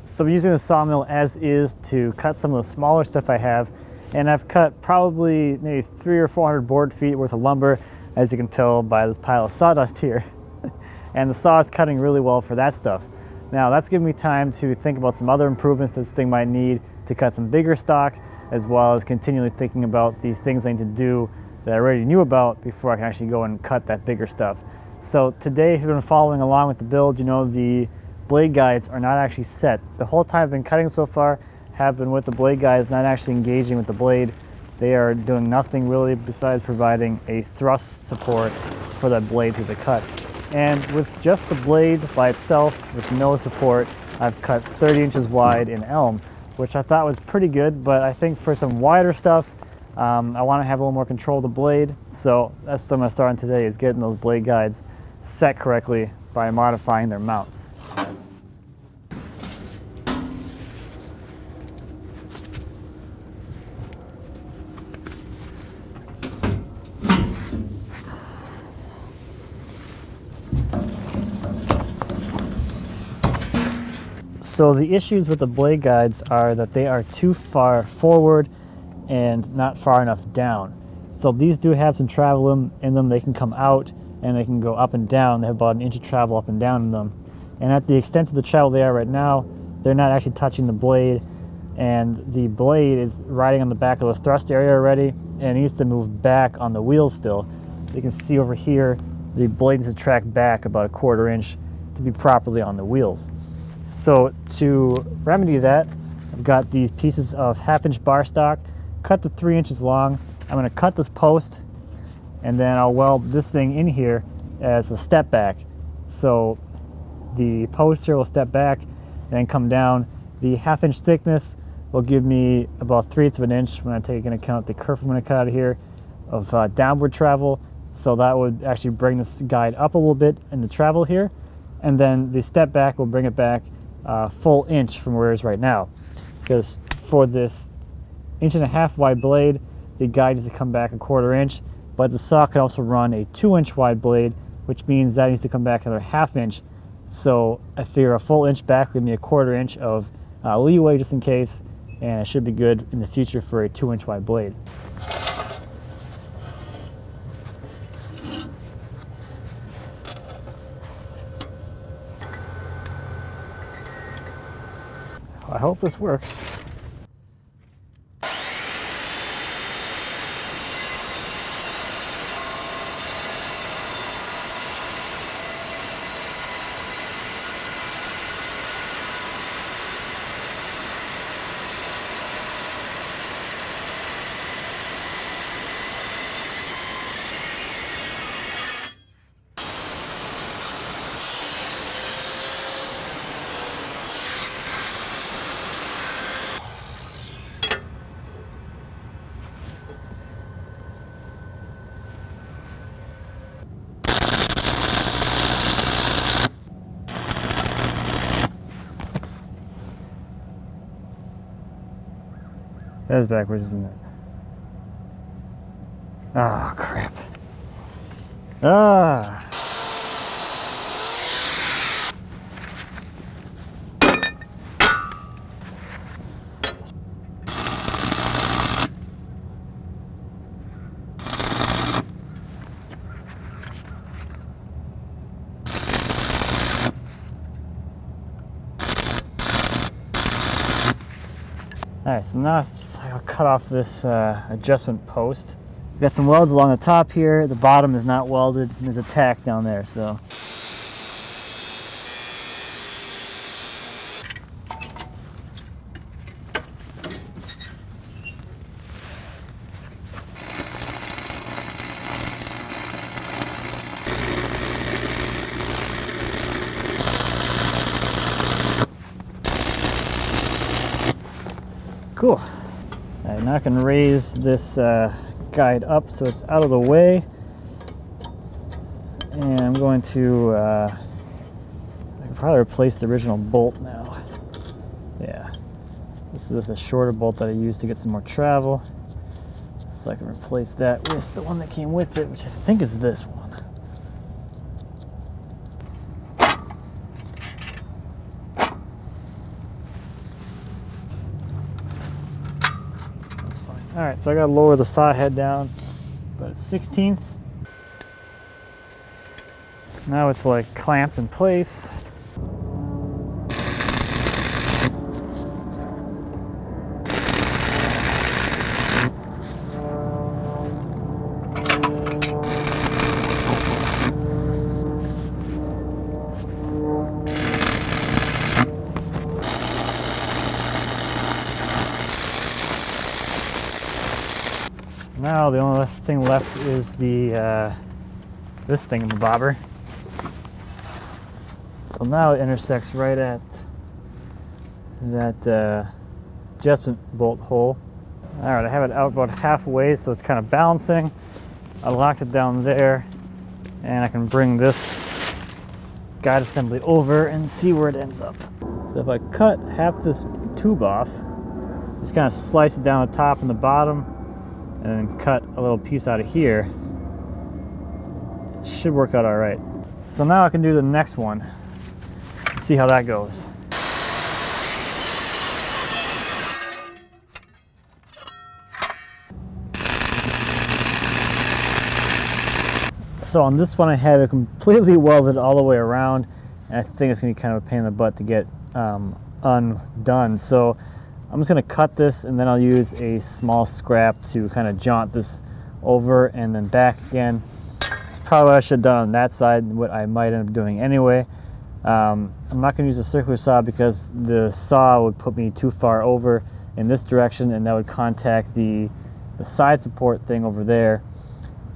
So I'm using the sawmill as is to cut some of the smaller stuff I have, and I've cut probably maybe 300 or 400 board feet worth of lumber, as you can tell by this pile of sawdust here. And the saw is cutting really well for that stuff. Now that's giving me time to think about some other improvements this thing might need to cut some bigger stock, as well as continually thinking about these things I need to do that I already knew about before I can actually go and cut that bigger stuff. So today, if you've been following along with the build, you know the blade guides are not actually set. The whole time I've been cutting so far have been with the blade guides not actually engaging with the blade. They are doing nothing really besides providing a thrust support for that blade through the cut. And with just the blade by itself, with no support, I've cut 30 inches wide in elm, which I thought was pretty good, but I think for some wider stuff, I want to have a little more control of the blade. So that's what I'm going to start on today, is getting those blade guides set correctly by modifying their mounts. So the issues with the blade guides are that they are too far forward and not far enough down. So these do have some travel in them. They can come out and they can go up and down. They have about an inch of travel up and down in them. And at the extent of the travel they are right now, they're not actually touching the blade, and the blade is riding on the back of the thrust area already, and it needs to move back on the wheels still. You can see over here, the blade needs to track back about 1/4 inch to be properly on the wheels. So to remedy that, I've got these pieces of 1/2 inch bar stock, cut to 3 inches long. I'm going to cut this post, and then I'll weld this thing in here as a step back. So the post here will step back and then come down. The 1/2 inch thickness will give me about 3/8 of an inch when I take into account the curve I'm going to cut out of here of downward travel. So that would actually bring this guide up a little bit in the travel here. And then the step back will bring it back full inch from where it is right now. Because for this 1.5 inch wide blade, the guide needs to come back 1/4 inch, but the saw can also run a 2 inch wide blade, which means that needs to come back another 1/2 inch. So I figure a full inch back will give me 1/4 inch of leeway just in case, and it should be good in the future for a 2 inch wide blade. I hope this works. That is backwards, isn't it? Ah, crap. Ah. Alright, so now I'll cut off this adjustment post. We've got some welds along the top here. The bottom is not welded, and there's a tack down there, so. Cool. Alright, now I can raise this guide up so it's out of the way. And I'm going to, I can probably replace the original bolt now. Yeah. This is a shorter bolt that I used to get some more travel. So I can replace that with the one that came with it, which I think is this one. All right, so I gotta lower the saw head down about a 1/16. Now it's like clamped in place. Now the only thing left is the this thingamabobber. So now it intersects right at that adjustment bolt hole. All right, I have it out about halfway, so it's kind of balancing. I locked it down there, and I can bring this guide assembly over and see where it ends up. So if I cut half this tube off, just kind of slice it down the top and the bottom, and then cut a little piece out of here, it should work out all right. So now I can do the next one. See how that goes. So on this one I have it completely welded all the way around, and I think it's gonna be kind of a pain in the butt to get undone. So I'm just gonna cut this, and then I'll use a small scrap to kind of jaunt this over and then back again. It's probably what I should have done on that side, what I might end up doing anyway. I'm not going to use a circular saw because the saw would put me too far over in this direction, and that would contact the side support thing over there,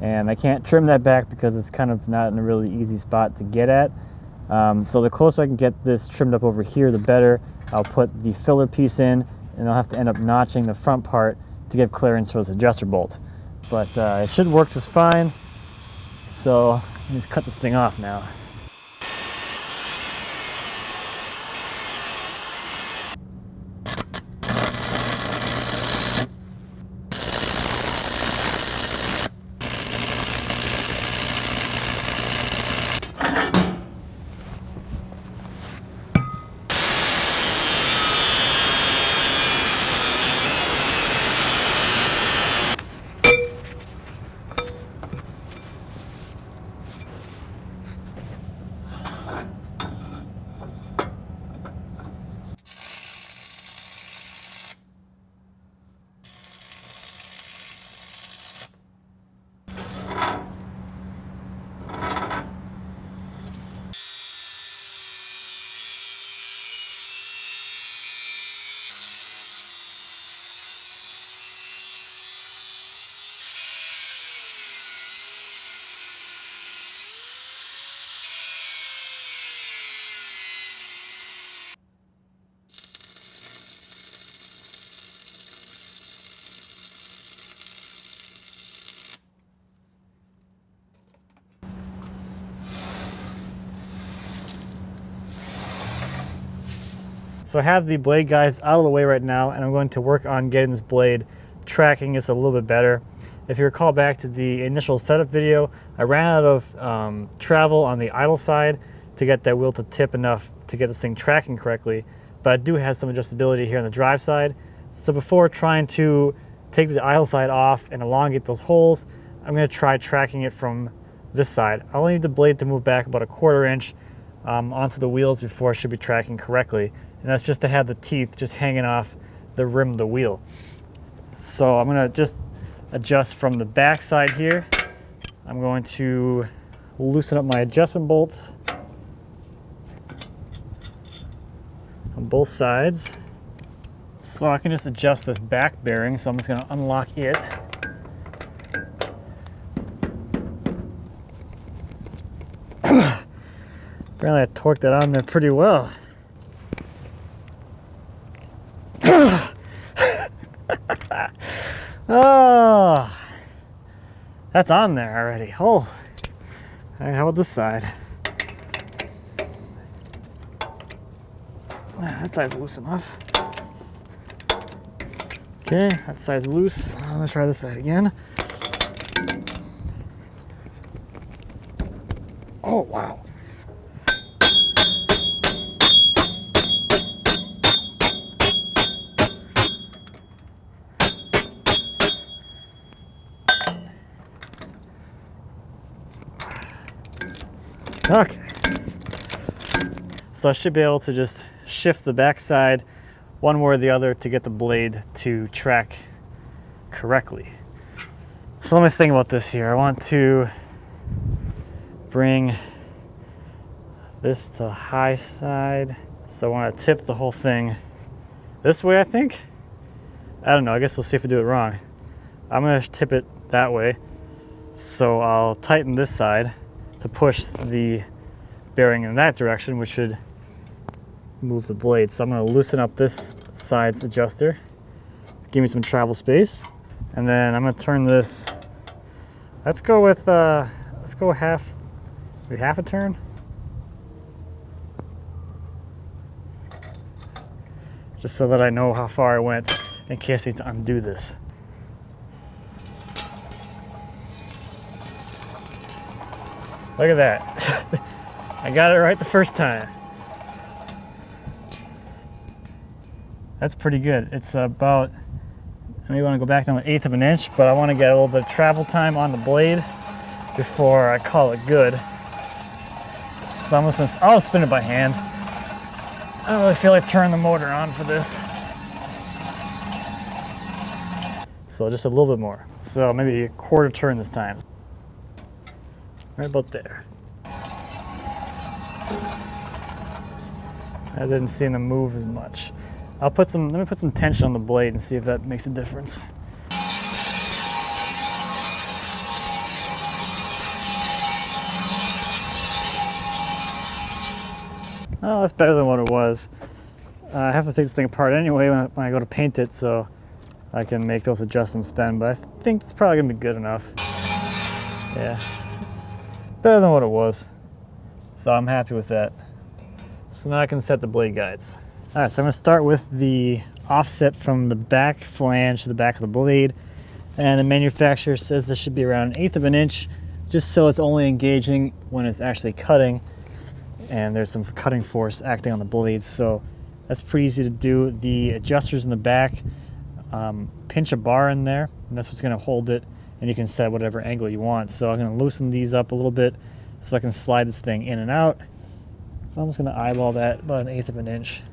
and I can't trim that back because it's kind of not in a really easy spot to get at. So the closer I can get this trimmed up over here, the better. I'll put the filler piece in, and I'll have to end up notching the front part to give clearance for this adjuster bolt. But it should work just fine. So let's cut this thing off now. So I have the blade guides out of the way right now, and I'm going to work on getting this blade tracking this a little bit better. If you recall back to the initial setup video, I ran out of travel on the idle side to get that wheel to tip enough to get this thing tracking correctly, but I do have some adjustability here on the drive side. So before trying to take the idle side off and elongate those holes, I'm going to try tracking it from this side. I'll need the blade to move back about 1/4 inch onto the wheels before it should be tracking correctly. And that's just to have the teeth just hanging off the rim of the wheel. So I'm going to just adjust from the back side here. I'm going to loosen up my adjustment bolts on both sides. So I can just adjust this back bearing. So I'm just going to unlock it. Apparently I torqued that on there pretty well. Oh, that's on there already. Oh, all right, how about this side? That side's loose enough. Okay, that side's loose. Let's try this side again. Oh, wow. Okay. So I should be able to just shift the backside one way or the other to get the blade to track correctly. So let me think about this here. I want to bring this to high side. So I want to tip the whole thing this way, I think. I don't know, I guess we'll see if I do it wrong. I'm gonna tip it that way. So I'll tighten this side to push the bearing in that direction, which should move the blade. So I'm gonna loosen up this side's adjuster, give me some travel space. And then I'm gonna turn this, let's go maybe half a turn. Just so that I know how far I went in case I need to undo this. Look at that. I got it right the first time. That's pretty good. It's about, I may want to go back down 1/8 of an inch, but I want to get a little bit of travel time on the blade before I call it good. So I'll spin it by hand. I don't really feel like turning the motor on for this. So just a little bit more. So maybe a quarter turn this time. Right about there. That didn't seem to move as much. Let me put some tension on the blade and see if that makes a difference. Oh, that's better than what it was. I have to take this thing apart anyway when I go to paint it, so I can make those adjustments then, but I think it's probably gonna be good enough. Yeah, it's better than what it was. So I'm happy with that. So now I can set the blade guides. All right, so I'm gonna start with the offset from the back flange to the back of the blade. And the manufacturer says this should be around 1/8 of an inch, just so it's only engaging when it's actually cutting. And there's some cutting force acting on the blades, so that's pretty easy to do. The adjusters in the back, pinch a bar in there, and that's what's gonna hold it, and you can set whatever angle you want. So I'm gonna loosen these up a little bit so I can slide this thing in and out. So I'm just gonna eyeball that about 1/8 of an inch.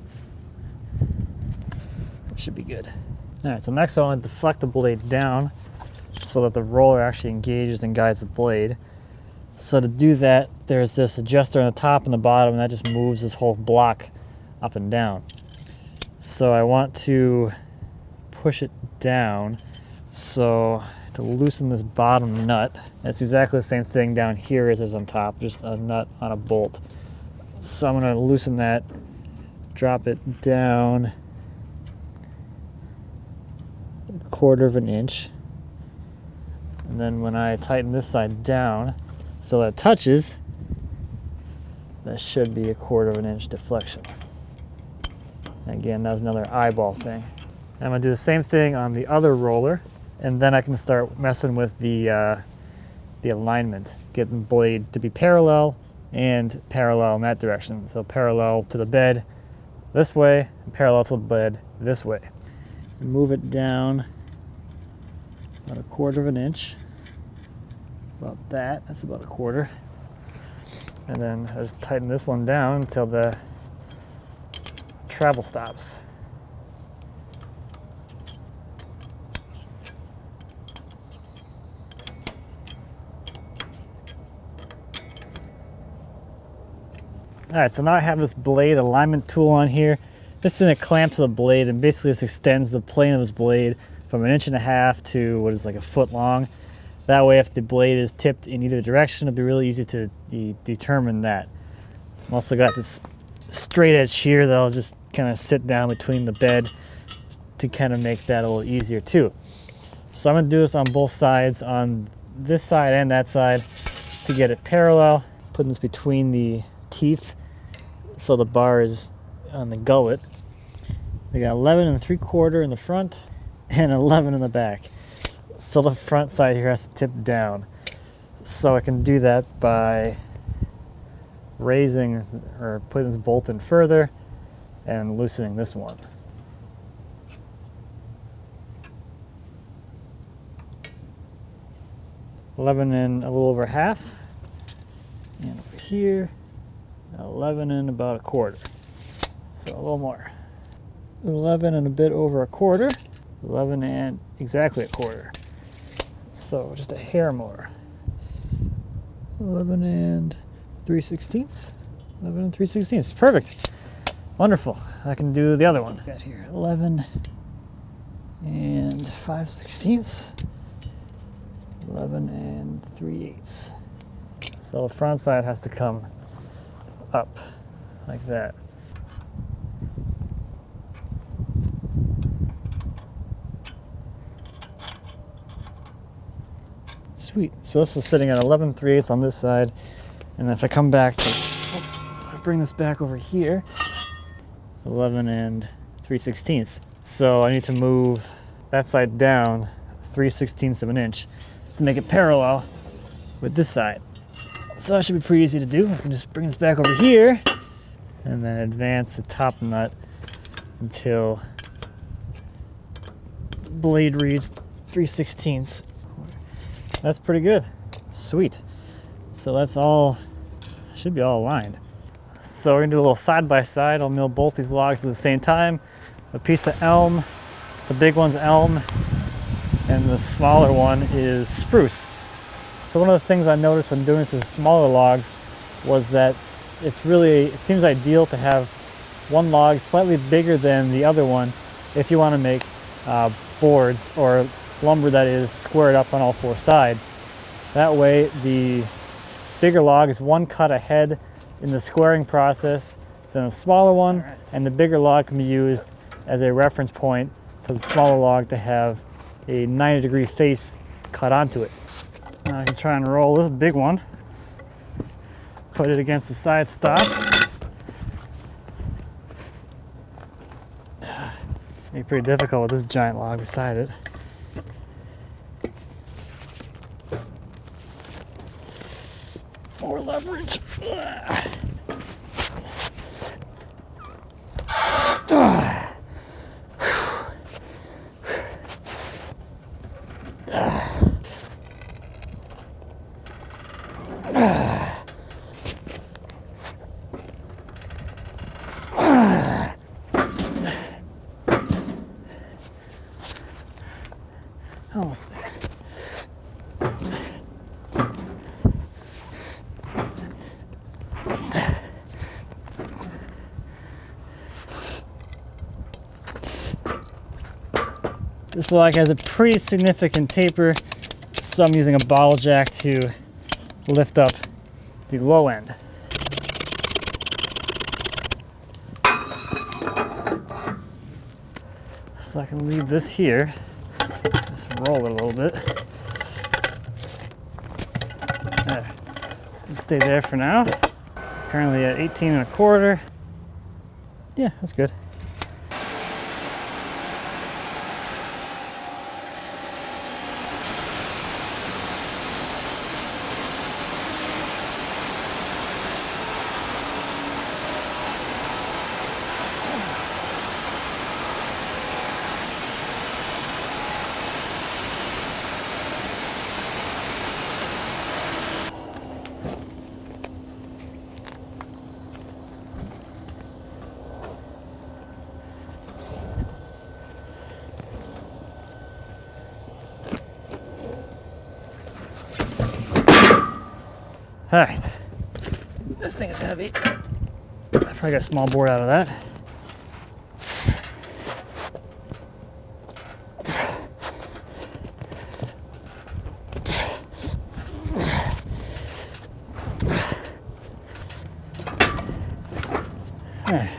That should be good. All right, so next I want to deflect the blade down so that the roller actually engages and guides the blade. So to do that, there's this adjuster on the top and the bottom, and that just moves this whole block up and down. So I want to push it down, so to loosen this bottom nut. It's exactly the same thing down here as on top, just a nut on a bolt. So I'm going to loosen that, drop it down 1/4 of an inch, and then when I tighten this side down so that it touches, that should be 1/4 of an inch deflection. Again, that was another eyeball thing. I'm gonna do the same thing on the other roller, and then I can start messing with the alignment, getting the blade to be parallel and parallel in that direction. So parallel to the bed this way, and parallel to the bed this way. And move it down about 1/4 of an inch. About that, that's about 1/4. And then I just tighten this one down until the travel stops. All right, so now I have this blade alignment tool on here. This is a clamp to the blade, and basically this extends the plane of this blade from 1.5 inches to what is like 1 foot long. That way, if the blade is tipped in either direction, it'll be really easy to determine that. I've also got this straight edge here that'll just kind of sit down between the bed to kind of make that a little easier too. So I'm gonna do this on both sides, on this side and that side, to get it parallel. Putting this between the teeth so the bar is on the gullet. We got 11 3/4 in the front and 11 in the back. So the front side here has to tip down. So I can do that by raising or putting this bolt in further and loosening this one. $11 and a little over half. And over here. here, 11 and about a quarter. So a little more. 11 and a bit over a quarter. 11 and exactly a quarter. So just a hair more. 11 and 3/16. 11 and 3/16. Perfect. Wonderful. I can do the other one. Got here 11 and 5/16. 11 and 3/8. So the front side has to come up like that. Sweet. So this is sitting at 11 3/8 on this side, and if I come back to, I bring this back over here, 11 and 3/16. So I need to move that side down 3/16 of an inch to make it parallel with this side. So that should be pretty easy to do. I can just bring this back over here and then advance the top nut until the blade reads 3/16. That's pretty good. Sweet. So that's all, should be all aligned. So we're gonna do a little side by side. I'll mill both these logs at the same time. A piece of elm, the big one's elm, and the smaller one is spruce. So one of the things I noticed when doing this with smaller logs was that it seems ideal to have one log slightly bigger than the other one if you want to make boards or lumber that is squared up on all four sides. That way the bigger log is one cut ahead in the squaring process than the smaller one, and the bigger log can be used as a reference point for the smaller log to have a 90-degree face cut onto it. Now I can try and roll this big one, put it against the side stops. It'd be pretty difficult with this giant log beside it. More leverage. Almost there. This log has a pretty significant taper, so I'm using a bottle jack to lift up the low end. So I can leave this here, just roll it a little bit. There. It'll stay there for now. Currently at 18 and a quarter. Yeah, that's good. All right, this thing is heavy. I probably got a small board out of that. All right.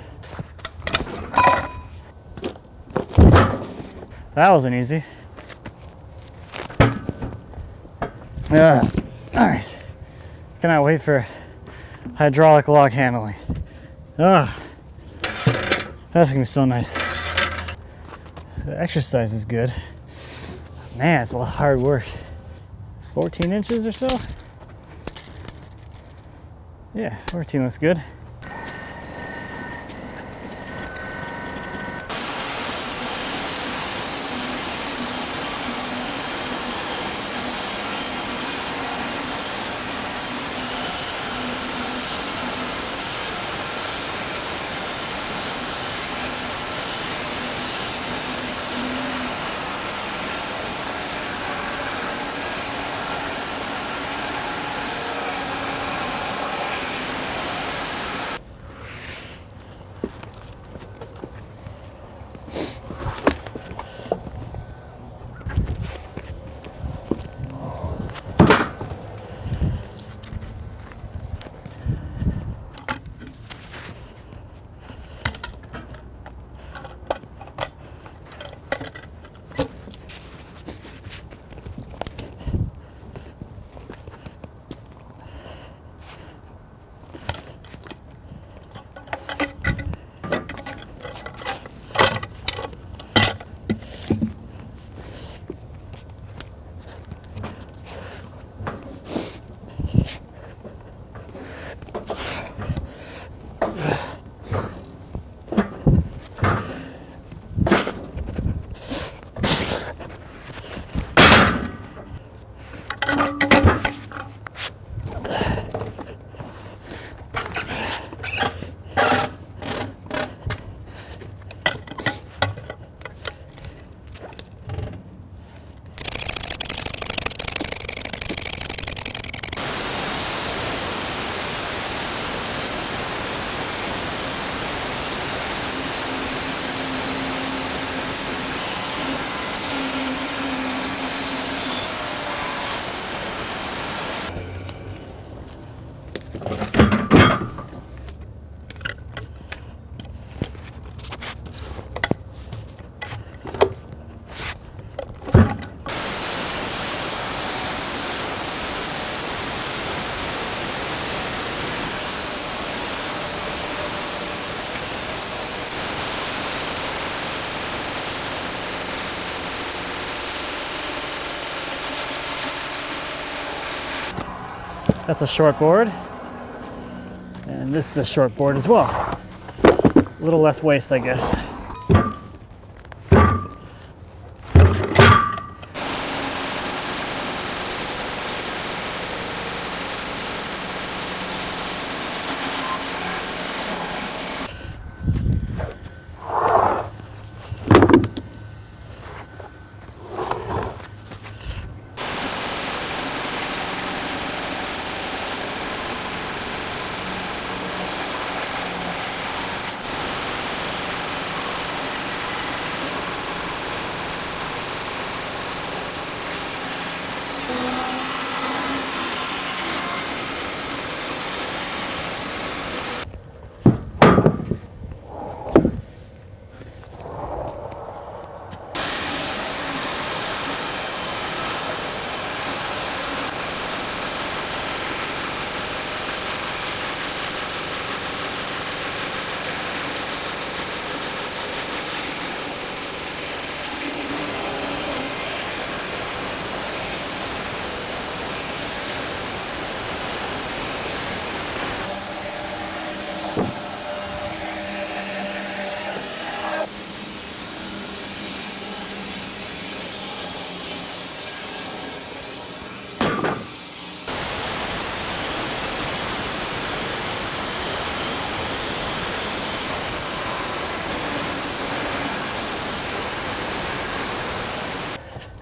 That wasn't easy. All right. Cannot wait for hydraulic log handling. That's gonna be so nice. The exercise is good. Man, it's a lot of hard work. 14 inches or so? Yeah, 14 looks good. That's a short board. And this is a short board as well. A little less waste, I guess.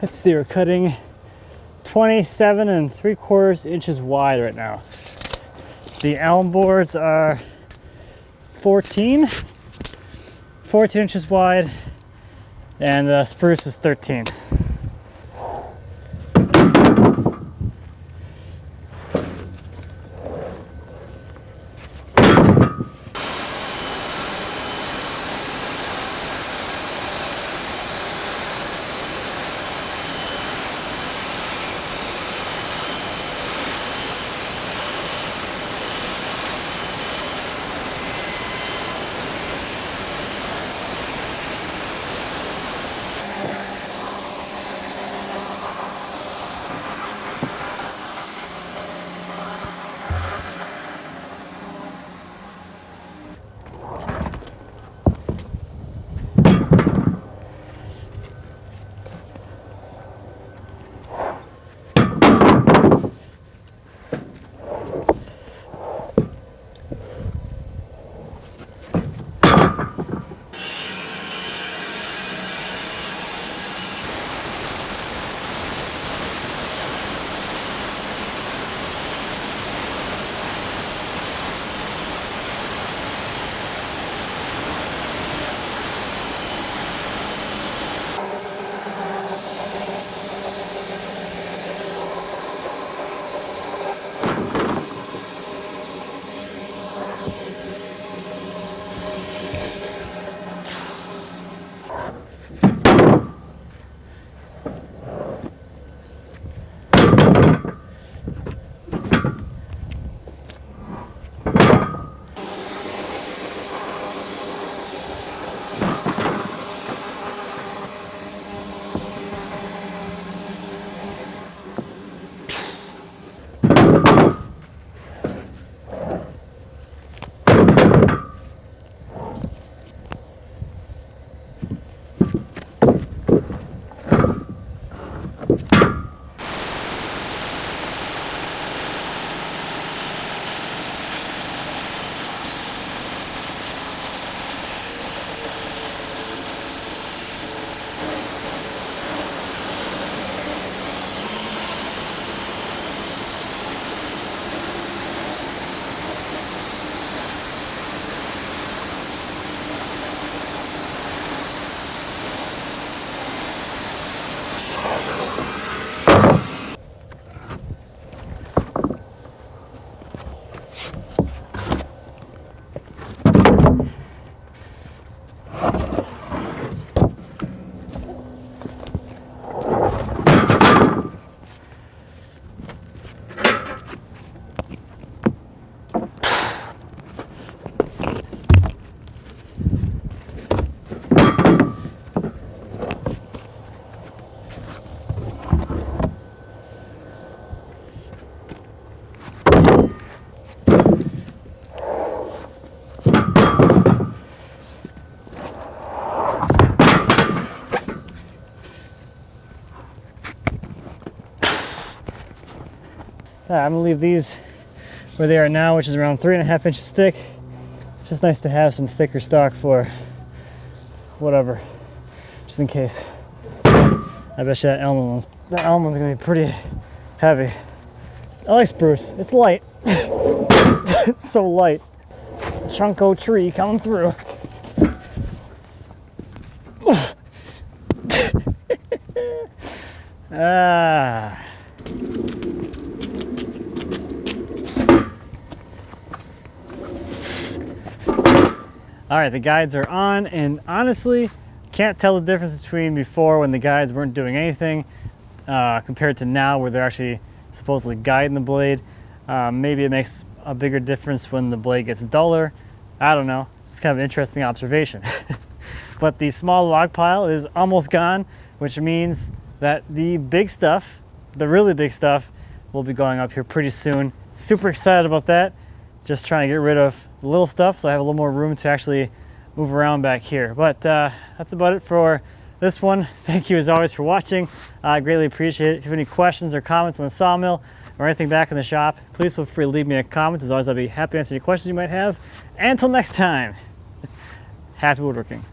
Let's see, we're cutting 27 3/4 inches wide right now. The elm boards are 14 inches wide, and the spruce is 13. I'm gonna leave these where they are now, which is around 3.5 inches thick. It's just nice to have some thicker stock for whatever, just in case. I bet you that almond's gonna be pretty heavy. I like spruce, it's light. It's so light. Chunko tree coming through. Ah. All right, the guides are on, and honestly, can't tell the difference between before when the guides weren't doing anything compared to now where they're actually supposedly guiding the blade. Maybe it makes a bigger difference when the blade gets duller. I don't know, it's kind of an interesting observation. But the small log pile is almost gone, which means that the big stuff, the really big stuff, will be going up here pretty soon. Super excited about that. Just trying to get rid of the little stuff so I have a little more room to actually move around back here. But that's about it for this one. Thank you as always for watching. I greatly appreciate it. If you have any questions or comments on the sawmill or anything back in the shop, please feel free to leave me a comment. As always, I'll be happy to answer any questions you might have. And until next time, happy woodworking.